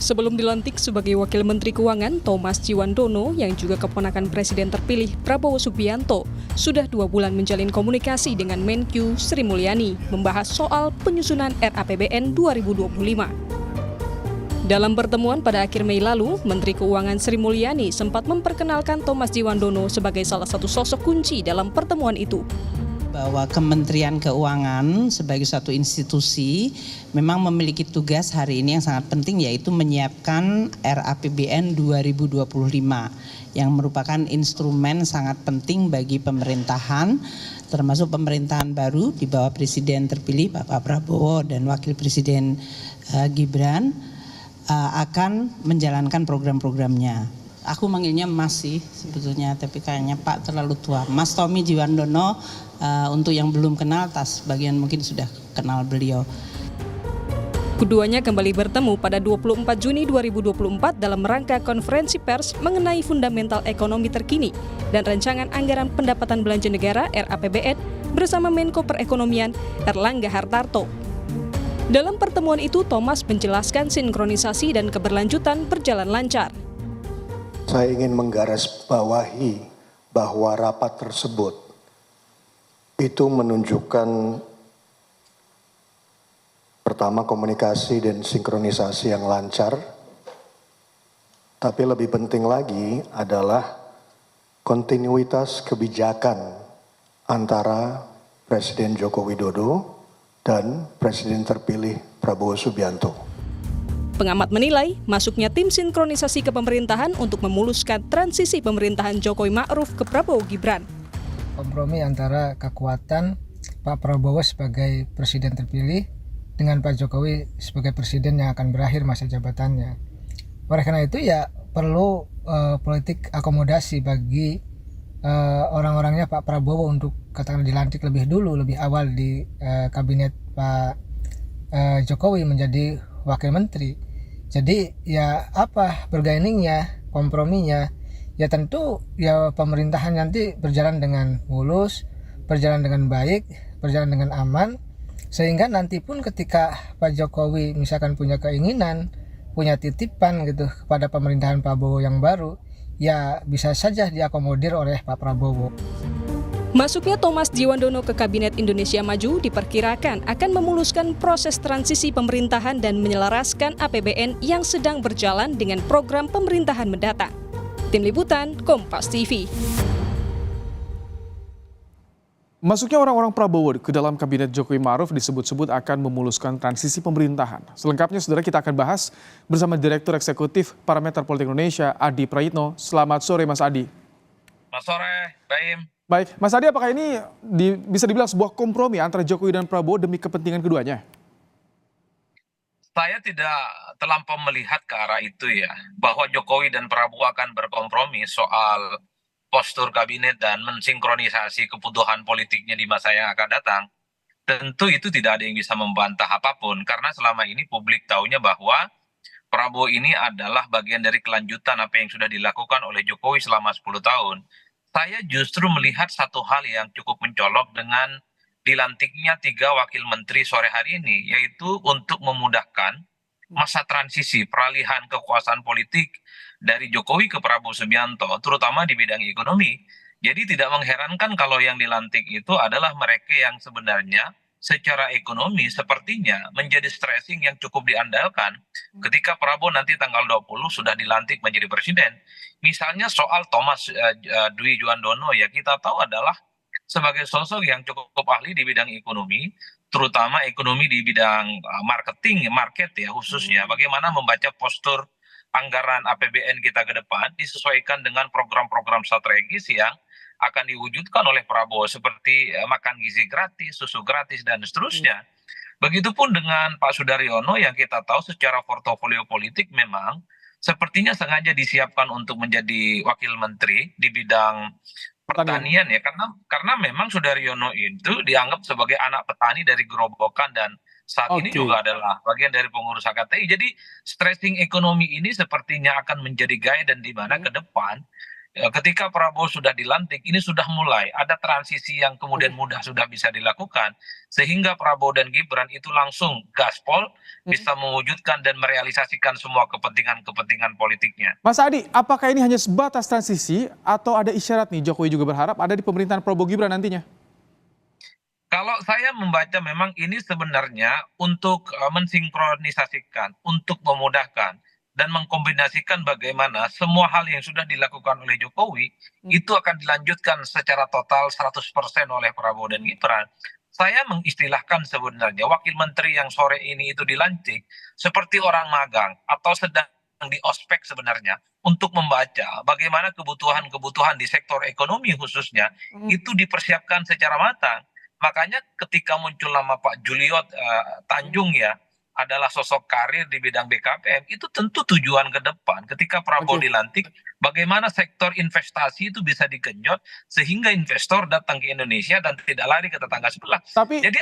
Sebelum dilantik sebagai Wakil Menteri Keuangan, Thomas Djiwandono yang juga keponakan Presiden terpilih Prabowo Subianto sudah 2 bulan menjalin komunikasi dengan Menkyu Sri Mulyani membahas soal penyusunan RAPBN 2025. Dalam pertemuan pada akhir Mei lalu, Menteri Keuangan Sri Mulyani sempat memperkenalkan Thomas Djiwandono sebagai salah satu sosok kunci dalam pertemuan itu. Bahwa Kementerian Keuangan sebagai suatu institusi memang memiliki tugas hari ini yang sangat penting, yaitu menyiapkan RAPBN 2025 yang merupakan instrumen sangat penting bagi pemerintahan, termasuk pemerintahan baru di bawah Presiden terpilih Bapak Prabowo dan Wakil Presiden Gibran akan menjalankan program-programnya. Aku manggilnya Mas sih sebetulnya, tapi kayaknya Pak terlalu tua. Mas Tommy Djiwandono, untuk yang belum kenal, sebagian mungkin sudah kenal beliau. Keduanya kembali bertemu pada 24 Juni 2024 dalam rangka konferensi pers mengenai fundamental ekonomi terkini dan rancangan anggaran pendapatan belanja negara RAPBN bersama Menko Perekonomian Erlangga Hartarto. Dalam pertemuan itu, Thomas menjelaskan sinkronisasi dan keberlanjutan berjalan lancar. Saya ingin menggarisbawahi bahwa rapat tersebut itu menunjukkan pertama komunikasi dan sinkronisasi yang lancar, tapi lebih penting lagi adalah kontinuitas kebijakan antara Presiden Joko Widodo dan Presiden terpilih Prabowo Subianto. Pengamat menilai, masuknya tim sinkronisasi kepemerintahan untuk memuluskan transisi pemerintahan Jokowi Ma'ruf ke Prabowo Gibran. Kompromi antara kekuatan Pak Prabowo sebagai presiden terpilih dengan Pak Jokowi sebagai presiden yang akan berakhir masa jabatannya. Oleh karena itu ya perlu politik akomodasi bagi orang-orangnya Pak Prabowo untuk katakan dilantik lebih dulu, lebih awal di kabinet Pak Jokowi menjadi wakil menteri. Jadi ya apa bergainingnya, komprominya, ya tentu ya pemerintahan nanti berjalan dengan mulus, berjalan dengan baik, berjalan dengan aman, sehingga nanti pun ketika Pak Jokowi misalkan punya keinginan, punya titipan gitu kepada pemerintahan Prabowo yang baru, ya bisa saja diakomodir oleh Pak Prabowo. Masuknya Thomas Djiwandono ke Kabinet Indonesia Maju diperkirakan akan memuluskan proses transisi pemerintahan dan menyelaraskan APBN yang sedang berjalan dengan program pemerintahan mendatang. Tim Liputan, Kompas TV. Masuknya orang-orang Prabowo ke dalam Kabinet Jokowi Ma'ruf disebut-sebut akan memuluskan transisi pemerintahan. Selengkapnya, saudara, kita akan bahas bersama Direktur Eksekutif Parameter Politik Indonesia, Adi Prayitno. Selamat sore, Mas Adi. Selamat sore, Baim. Baik, Mas Adi, apakah ini bisa dibilang sebuah kompromi antara Jokowi dan Prabowo demi kepentingan keduanya? Saya tidak terlampau melihat ke arah itu ya, bahwa Jokowi dan Prabowo akan berkompromi soal postur kabinet dan mensinkronisasi kebutuhan politiknya di masa yang akan datang. Tentu itu tidak ada yang bisa membantah apapun, karena selama ini publik tahunya bahwa Prabowo ini adalah bagian dari kelanjutan apa yang sudah dilakukan oleh Jokowi selama 10 tahun. Saya justru melihat satu hal yang cukup mencolok dengan dilantiknya 3 wakil menteri sore hari ini, yaitu untuk memudahkan masa transisi peralihan kekuasaan politik dari Jokowi ke Prabowo Subianto, terutama di bidang ekonomi. Jadi tidak mengherankan kalau yang dilantik itu adalah mereka yang sebenarnya secara ekonomi sepertinya menjadi stressing yang cukup diandalkan ketika Prabowo nanti tanggal 20 sudah dilantik menjadi presiden. Misalnya soal Thomas Djiwandono, ya kita tahu adalah sebagai sosok yang cukup ahli di bidang ekonomi, terutama ekonomi di bidang marketing, market ya khususnya, bagaimana membaca postur anggaran APBN kita ke depan disesuaikan dengan program-program strategis yang akan diwujudkan oleh Prabowo seperti makan gizi gratis, susu gratis, dan seterusnya. Begitupun dengan Pak Sudaryono yang kita tahu secara portofolio politik memang sepertinya sengaja disiapkan untuk menjadi wakil menteri di bidang pertanian ya, karena memang Sudaryono itu dianggap sebagai anak petani dari gerobokan dan saat ini juga adalah bagian dari pengurus HKTI. Jadi stressing ekonomi ini sepertinya akan menjadi gaya dan di mana ke depan ketika Prabowo sudah dilantik, ini sudah mulai ada transisi yang kemudian mudah sudah bisa dilakukan, sehingga Prabowo dan Gibran itu langsung gaspol, bisa mewujudkan dan merealisasikan semua kepentingan-kepentingan politiknya. Mas Adi, apakah ini hanya sebatas transisi atau ada isyarat nih Jokowi juga berharap ada di pemerintahan Prabowo Gibran nantinya? Kalau saya membaca memang ini sebenarnya untuk mensinkronisasikan, untuk memudahkan dan mengkombinasikan bagaimana semua hal yang sudah dilakukan oleh Jokowi itu akan dilanjutkan secara total 100% oleh Prabowo dan Gibran. Saya mengistilahkan sebenarnya wakil menteri yang sore ini itu dilantik seperti orang magang atau sedang di ospek sebenarnya untuk membaca bagaimana kebutuhan-kebutuhan di sektor ekonomi khususnya itu dipersiapkan secara matang. Makanya ketika muncul nama Pak Juliot Tanjung ya, adalah sosok karir di bidang BKPM, itu tentu tujuan ke depan. Ketika Prabowo dilantik, bagaimana sektor investasi itu bisa digenjot sehingga investor datang ke Indonesia dan tidak lari ke tetangga sebelah. Jadi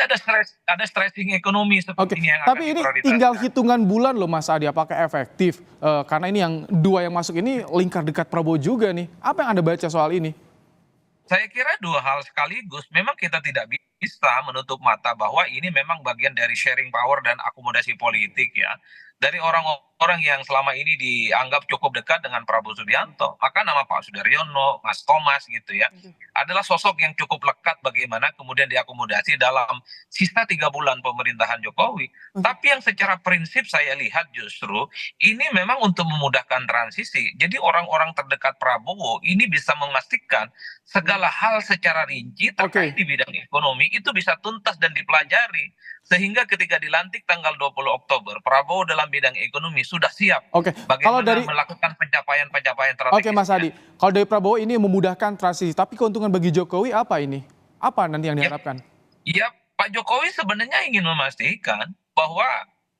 ada stressing ekonomi seperti ini yang akan Tapi ini diprioritaskan. tinggal hitungan bulan loh Mas Adi, apakah efektif? Karena ini yang dua yang masuk ini lingkar dekat Prabowo juga nih. Apa yang Anda baca soal ini? Saya kira dua hal sekaligus. Memang kita tidak bisa menutup mata bahwa ini memang bagian dari sharing power dan akomodasi politik ya. Dari orang-orang yang selama ini dianggap cukup dekat dengan Prabowo Subianto. Maka nama Pak Sudaryono, Mas Thomas gitu ya. Adalah sosok yang cukup lekat bagaimana kemudian diakomodasi dalam sisa 3 bulan pemerintahan Jokowi. Tapi yang secara prinsip saya lihat justru ini memang untuk memudahkan transisi. Jadi orang-orang terdekat Prabowo ini bisa memastikan segala hal secara rinci terkait di bidang ekonomi itu bisa tuntas dan dipelajari. Sehingga ketika dilantik tanggal 20 Oktober, Prabowo dalam bidang ekonomi sudah siap bagaimana melakukan pencapaian-pencapaian strategis. Oke Mas Adi, kalau dari Prabowo ini memudahkan transisi, tapi keuntungan bagi Jokowi apa ini? Apa nanti yang diharapkan? Ya, Pak Jokowi sebenarnya ingin memastikan bahwa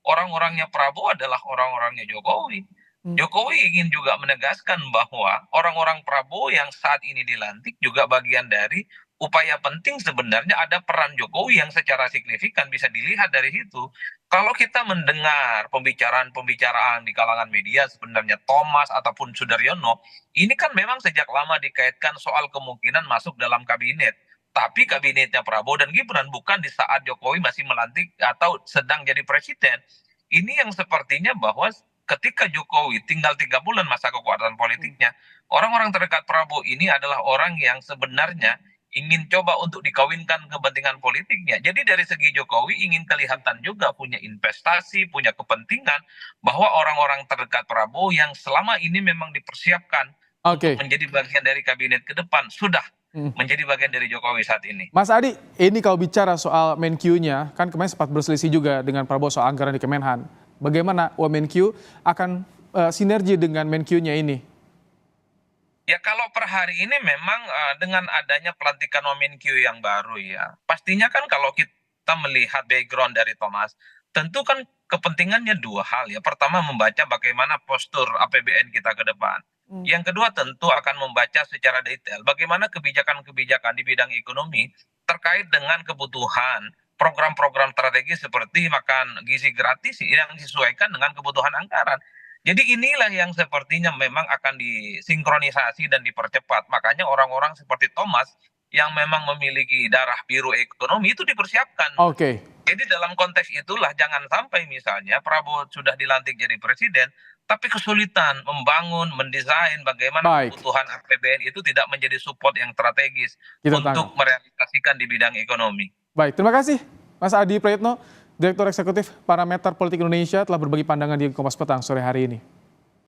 orang-orangnya Prabowo adalah orang-orangnya Jokowi. Jokowi ingin juga menegaskan bahwa orang-orang Prabowo yang saat ini dilantik juga bagian dari upaya penting sebenarnya ada peran Jokowi yang secara signifikan bisa dilihat dari situ. Kalau kita mendengar pembicaraan-pembicaraan di kalangan media sebenarnya Thomas ataupun Sudaryono, ini kan memang sejak lama dikaitkan soal kemungkinan masuk dalam kabinet. Tapi kabinetnya Prabowo dan Gibran bukan di saat Jokowi masih melantik atau sedang jadi presiden. Ini yang sepertinya bahwa ketika Jokowi tinggal 3 bulan masa kekuasaan politiknya, orang-orang terdekat Prabowo ini adalah orang yang sebenarnya ingin coba untuk dikawinkan kepentingan politiknya. Jadi dari segi Jokowi ingin kelihatan juga punya investasi, punya kepentingan bahwa orang-orang terdekat Prabowo yang selama ini memang dipersiapkan untuk menjadi bagian dari kabinet ke depan sudah menjadi bagian dari Jokowi saat ini. Mas Adi, ini kalau bicara soal Menq-nya, kan kemarin sempat berselisih juga dengan Prabowo soal anggaran di Kemenhan. Bagaimana Wamenq akan sinergi dengan Menq-nya ini? Ya kalau per hari ini memang dengan adanya pelantikan Wamenq yang baru ya, pastinya kan kalau kita melihat background dari Thomas, tentu kan kepentingannya dua hal ya. Pertama membaca bagaimana postur APBN kita ke depan. Yang kedua tentu akan membaca secara detail bagaimana kebijakan-kebijakan di bidang ekonomi terkait dengan kebutuhan program-program strategis seperti makan gizi gratis yang disesuaikan dengan kebutuhan anggaran. Jadi inilah yang sepertinya memang akan disinkronisasi dan dipercepat. Makanya orang-orang seperti Thomas yang memang memiliki darah biru ekonomi itu dipersiapkan. Jadi dalam konteks itulah jangan sampai misalnya Prabowo sudah dilantik jadi presiden, tapi kesulitan membangun, mendesain bagaimana kebutuhan APBN itu tidak menjadi support yang strategis untuk merealisasikan di bidang ekonomi. Baik, terima kasih Mas Adi Prayitno, Direktur Eksekutif Parameter Politik Indonesia telah berbagi pandangan di Kompas Petang sore hari ini.